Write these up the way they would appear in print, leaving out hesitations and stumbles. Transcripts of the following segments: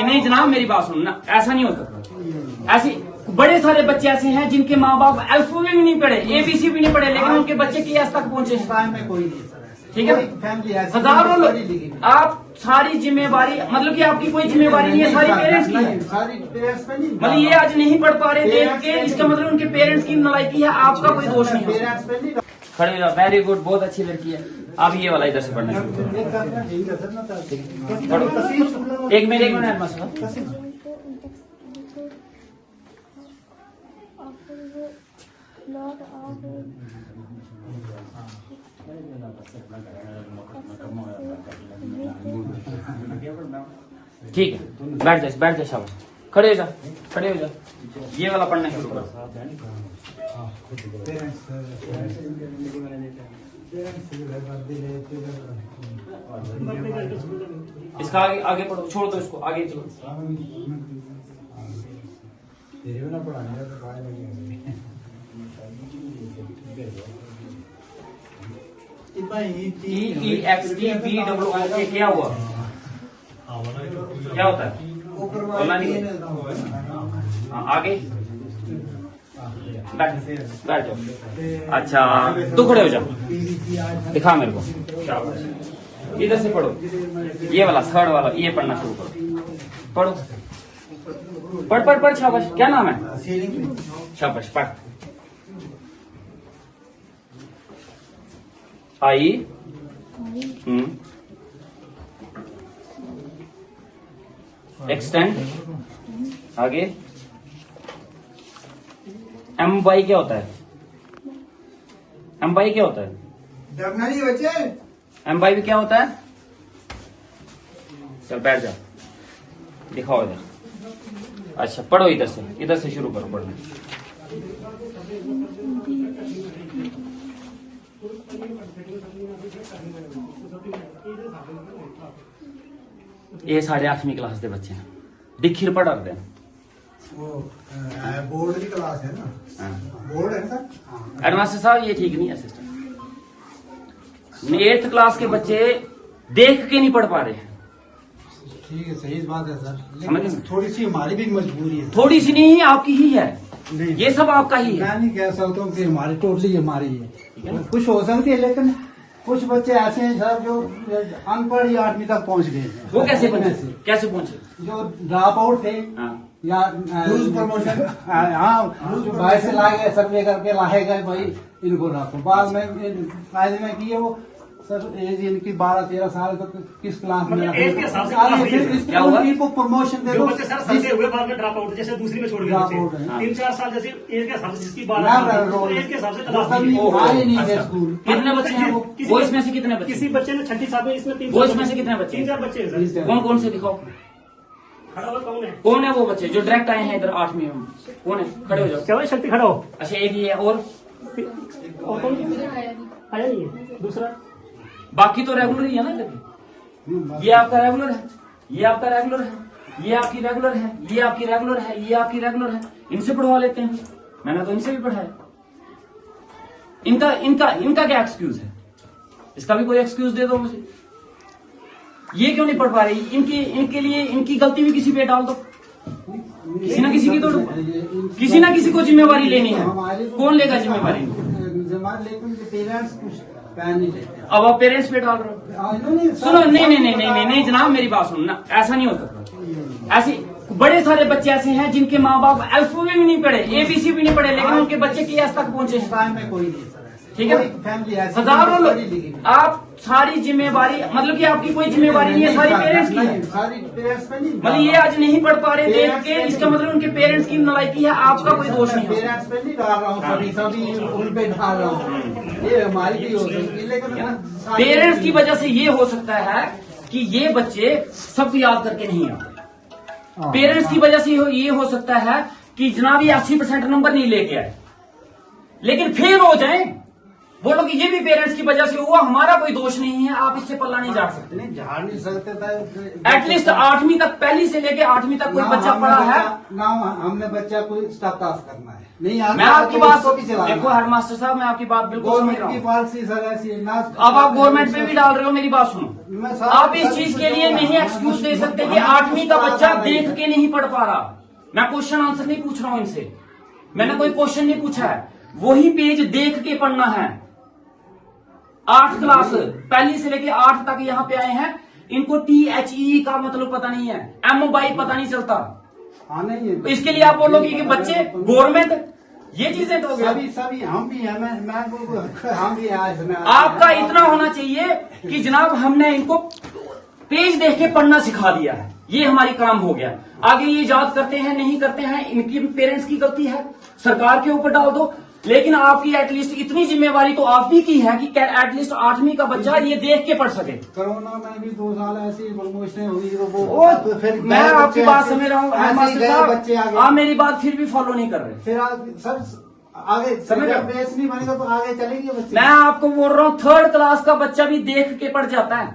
नहीं जनाब, मेरी बात सुनो ना, ऐसा नहीं हो सकता। ऐसी बड़े सारे बच्चे ऐसे हैं जिनके माँ बाप अल्फाबेट भी नहीं पढ़े, ABC भी नहीं पढ़े, लेकिन उनके बच्चे KS तक पहुंचे हैं। कोई नहीं, ठीक है, हजारों लोग। आप सारी जिम्मेवारी, मतलब कि आपकी कोई जिम्मेवारी नहीं है, सारी पेरेंट्स की है। सारी पेरेंट्स पे नहीं, मतलब ये आज नहीं पढ़ पा रहे देख के, इसका मतलब उनके पेरेंट्स की नालायकी है, आपका कोई दोष नहीं है। पेरेंट्स पे नहीं। खड़े हो जाओ, वेरी गुड, बहुत अच्छी लड़की है। आप ये वाला इधर से पढ़ना शुरू करो। एक मिनट ठीक है, बैठ जा शाबाश, खड़े हो जा, ये वाला पढ़ना शुरू करो। इसका आगे पढ़ो, छोड़ दो इसको, आगे चलो। EEXTBOO क्या हुआ, क्या होता है? बोलना नहीं। आगे बैठ जाओ। अच्छा, तू खड़े हो जा, दिखा मेरे को, इधर से पढ़ो। ये वाला थर्ड वाला, ये पढ़ना शुरू करो, पढ़ शाबाश। क्या नाम है? शाबाश, पढ़। आई एक्सटेंड, आगे MY क्या होता है? MY क्या होता है? डरना नहीं बच्चे। MY भी क्या होता है? चल बैठ जा, दिखाओ इधर। अच्छा, पढ़ो इधर से शुरू करो पढ़ना। ये साढ़े 8वीं क्लास के बच्चे हैं, दिखिर पढ़ रहे हैं। वो बोर्ड की क्लास है ना, बोर्ड है सर। एडमास्टर साहब ये ठीक नहीं है सिस्टम। 8th क्लास के बच्चे देख के नहीं पढ़ पा रहे हैं। ठीक है, सही बात है सर, समझ लेकिन थोड़ी सी हमारी भी मजबूरी है। थोड़ी सी नहीं, आपकी ही है, ये सब आपका ही है। मैं नहीं कह सकता हूँ कि हमारी टोटली हमारी है, कुछ हो सकती है, लेकिन कुछ बच्चे ऐसे हैं सर जो अनपढ़ या 8वीं तक पहुँच गए हैं। वो कैसे पहुंचे? जो ड्रॉप आउट थे या प्रमोशन, हाँ, जो बाहर से लाए गए, सर्वे करके लाए गए, भाई इनको रखो। बाद में फायदे में किए वो सर, एज इनकी 12-13 साल तक किस क्लास में एज के हिसाब से क्या हुआ? इनको प्रमोशन दे जो दो। बच्चे सर सबसे हुए बाद में ड्रॉप आउट, जैसे दूसरी में छोड़ गए ड्रॉप बच्चे, आउट है। 3-4 साल जैसे एज के हिसाब से, जिसकी 12 ना, साल, ना, तो एज के हिसाब से वो क्लास सभी दी। आए नहीं थे अच्छा। स्कूल। कितने बच्चे हैं वो? वो इसमें से कितने बच्चे? किसी बच्चे ने 6ठी साल में, इसमें 3 वो इसमें से कितने बच्चे? 3-4 बच्चे हैं सर। कौन से दिखाओ, खड़ा हुआ कौन है वो बच्चे जो डायरेक्ट आए हैं इधर 8वीं में? कौन है? खड़े हो जाओ। चलो शक्ति खड़ा हो। अच्छा, एक ही है, और कौन आया नहीं है दूसरा? बाकी तो रेगुलर ही है ना इधर। ये आपका रेगुलर है, ये आपका रेगुलर है, ये आपकी रेगुलर है, ये आपकी रेगुलर है, ये आपकी रेगुलर है। इनसे पढ़वा लेते हैं, मैंने तो इनसे भी पढ़ाया। इनका क्या एक्सक्यूज है? इसका भी कोई एक्सक्यूज दे दो मुझे। ये क्यों नहीं पढ़ पा रही? इनके लिए इनकी गलती भी किसी पे डाल दो, किसी ना किसी की तो किसी ना किसी को जिम्मेवारी लेनी है। कौन लेगा जिम्मेवारी? लेकिन पेरेंट्स कुछ पैन नहीं लेते। अब आप पेरेंट्स पे डाल रहे हो। सुनो, नहीं जनाब, मेरी बात सुनो ना, ऐसा नहीं हो सकता। ऐसी बड़े सारे बच्चे ऐसे हैं जिनके माँ बाप अल्फाबेट भी नहीं पढ़े, ABC भी नहीं पढ़े, लेकिन उनके बच्चे KS तक पहुंचे हैं। कोई नहीं सर, ठीक है, हजारों लोग। आप सारी जिम्मेवारी, मतलब कि आपकी कोई जिम्मेवारी नहीं है, सारी पेरेंट्स की है। सारी पेरेंट्स पे नहीं, मतलब ये आज नहीं पढ़ पा रहे देख के, इसका मतलब उनके पेरेंट्स की नालायकी है, आपका कोई दोष नहीं है। पेरेंट्स पे नहीं डाल रहा हूँ, सभी उन पे डाल रहा हूँ। ये हमारी भी हो सकती है, लेकिन पेरेंट्स की वजह से ये हो सकता है कि ये बच्चे सबको याद करके नहीं आते। पेरेंट्स की वजह से ये हो सकता है कि जनाब ये 80% नंबर नहीं लेके आए, लेकिन फेल हो जाए, बोलो कि ये भी पेरेंट्स की वजह से हुआ, हमारा कोई दोष नहीं है, आप इससे पल्ला नहीं झाड़ सकते। नहीं झाड़ नहीं सकते थे। एटलीस्ट 8वीं तक, पहली से लेके 8वीं तक कोई बच्चा पढ़ा है ना, हमने बच्चा को स्टाफ पास करना है। नहीं मैं आपकी बात देखो हेडमास्टर साहब, मैं आपकी बात बिल्कुल समझ रहा गवर्नमेंट की हूँ। पॉलिसी सर ऐसी है ना। अब आप गवर्नमेंट पे भी डाल रहे हो, मेरी बात सुनो। आप इस चीज के लिए नहीं एक्सक्यूज दे सकते कि 8वीं का बच्चा देख के नहीं पढ़ पा रहा। मैं क्वेश्चन आंसर नहीं पूछ रहा हूं इनसे, मैंने कोई क्वेश्चन नहीं पूछा है, वही पेज देख के पढ़ना है। 8 क्लास, पहली से लेके 8 तक यहाँ पे आए हैं, इनको THE का मतलब पता नहीं है, MOBI पता नहीं चलता। तो इसके लिए आप बोलोगे कि बच्चे गवर्नमेंट, ये चीजें तो सभी हम भी हैं, हम भी हैं इसमें। आपका इतना होना चाहिए कि जनाब हमने इनको पेज देख के पढ़ना सिखा दिया है, ये हमारी काम हो गया। आगे ये याद करते हैं नहीं करते हैं, इनकी पेरेंट्स की गलती है, सरकार के ऊपर डाल दो। लेकिन आपकी एटलीस्ट इतनी जिम्मेवारी तो आप भी की है कि एटलीस्ट 8वीं का बच्चा ये देख के पढ़ सके। कोरोना में भी 2 साल ऐसी प्रमोशन हुई तो वो फिर मैं आपकी बात समझ रहा हूँ, बच्चे आगे आप मेरी बात फिर भी फॉलो नहीं कर रहे। फिर सर आगे बेस नहीं बनेगा तो आगे चलेंगे बच्चे। मैं आपको बोल रहा हूँ 3rd क्लास का बच्चा भी देख के पढ़ जाता है।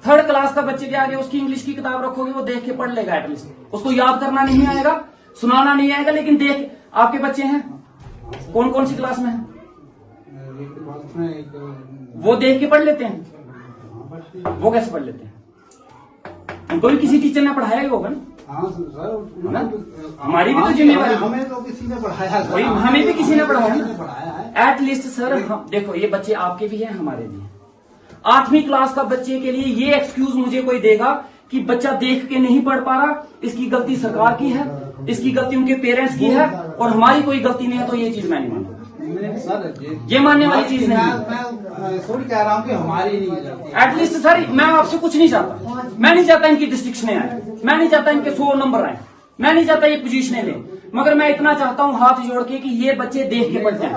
3rd क्लास का बच्चे के आगे उसकी इंग्लिश की किताब रखोगे, वो देख के पढ़ लेगा एटलीस्ट। उसको याद करना नहीं आएगा, सुनाना नहीं आएगा, लेकिन देख। आपके बच्चे हैं कौन कौन सी क्लास में है? वो देख के पढ़ लेते हैं। वो कैसे पढ़ लेते हैं? उनको भी किसी टीचर ने पढ़ाया ही होगा ना। हाँ सर, हमारी भी तो जिम्मेवारी, हमें तो किसी ने पढ़ाया, हमें भी किसी ने पढ़ाया है। एटलीस्ट सर हम देखो, ये बच्चे आपके भी हैं हमारे भी हैं। 8वीं क्लास का बच्चे के लिए ये एक्सक्यूज मुझे कोई देगा कि बच्चा देख के नहीं पढ़ पा रहा, इसकी गलती सरकार की है, इसकी गलती उनके पेरेंट्स की है, और हमारी कोई गलती नहीं है, तो ये चीज मैं नहीं मानूंगा। ये मानने वाली चीज नहीं। मैं थोड़ी कह रहा हूँ कि हमारी नहीं। एटलीस्ट सर मैं आपसे कुछ नहीं चाहता, मैं नहीं चाहता इनकी डिस्ट्रिक्शनें आए, मैं नहीं चाहता इनके 100 नंबर आए, मैं नहीं चाहता ये पोजीशनें लें, मगर मैं इतना चाहता हूँ हाथ जोड़ के कि ये बच्चे देख के पढ़ जाएं।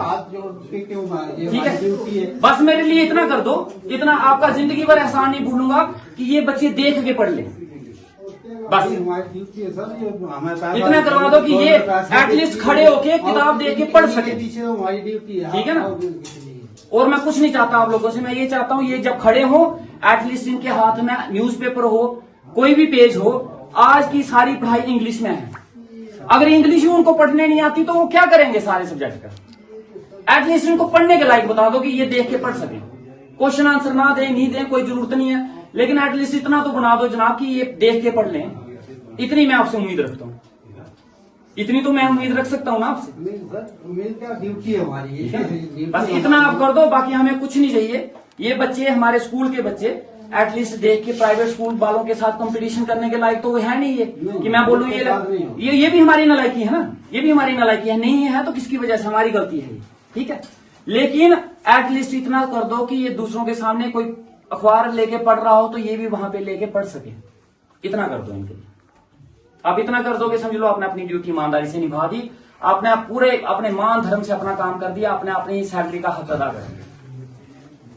ठीक है, बस मेरे लिए इतना कर दो, इतना आपका जिंदगी भर एहसान नहीं भूलूंगा कि ये बच्चे देख के पढ़ लें। बस इतना करवा दो कि ये एटलीस्ट खड़े होके किताब देख के पढ़ सके। ठीक है ना? और मैं कुछ नहीं चाहता आप लोगों से, मैं ये चाहता हूँ ये जब खड़े हो एटलीस्ट इनके हाथ में न्यूज़पेपर हो, कोई भी पेज हो। आज की सारी पढ़ाई इंग्लिश में है, अगर इंग्लिश ही उनको पढ़ने नहीं आती तो वो क्या करेंगे सारे सब्जेक्ट का? एटलीस्ट इनको पढ़ने के लायक बता दो कि ये देख के पढ़ सके। क्वेश्चन आंसर ना दें नहीं दें कोई जरूरत नहीं है, लेकिन एटलीस्ट इतना तो बना दो जनाब कि ये देख के पढ़ लें। इतनी मैं आपसे उम्मीद रखता हूँ, इतनी तो मैं उम्मीद रख सकता हूँ ना आपसे। उम्मीद क्या, ड्यूटी है हमारी। बस इतना आप कर दो, बाकी हमें कुछ नहीं चाहिए। ये बच्चे हमारे स्कूल के बच्चे एटलीस्ट देख के प्राइवेट स्कूल वालों के साथ कंपटीशन करने के लायक तो वो है नहीं ये कि मैं बोलूँ ये भी हमारी नालायकी है ना, ये भी हमारी नालायकी है। नहीं है तो किसकी वजह से? हमारी गलती है, ठीक है। लेकिन एटलीस्ट इतना कर दो कि ये दूसरों के सामने कोई अखबार लेके पढ़ रहा हो तो ये भी वहां पे लेके पढ़ सके। इतना कर दो इनके लिए। आप इतना कर दोगे समझ लो आपने अपनी ड्यूटी ईमानदारी से निभा दी, आपने पूरे अपने मान धर्म से अपना काम कर दिया, आपने अपनी सैलरी का हक अदा कर दिया।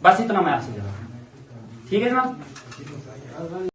बस इतना मैं आपसे जरूर, ठीक है जनाब।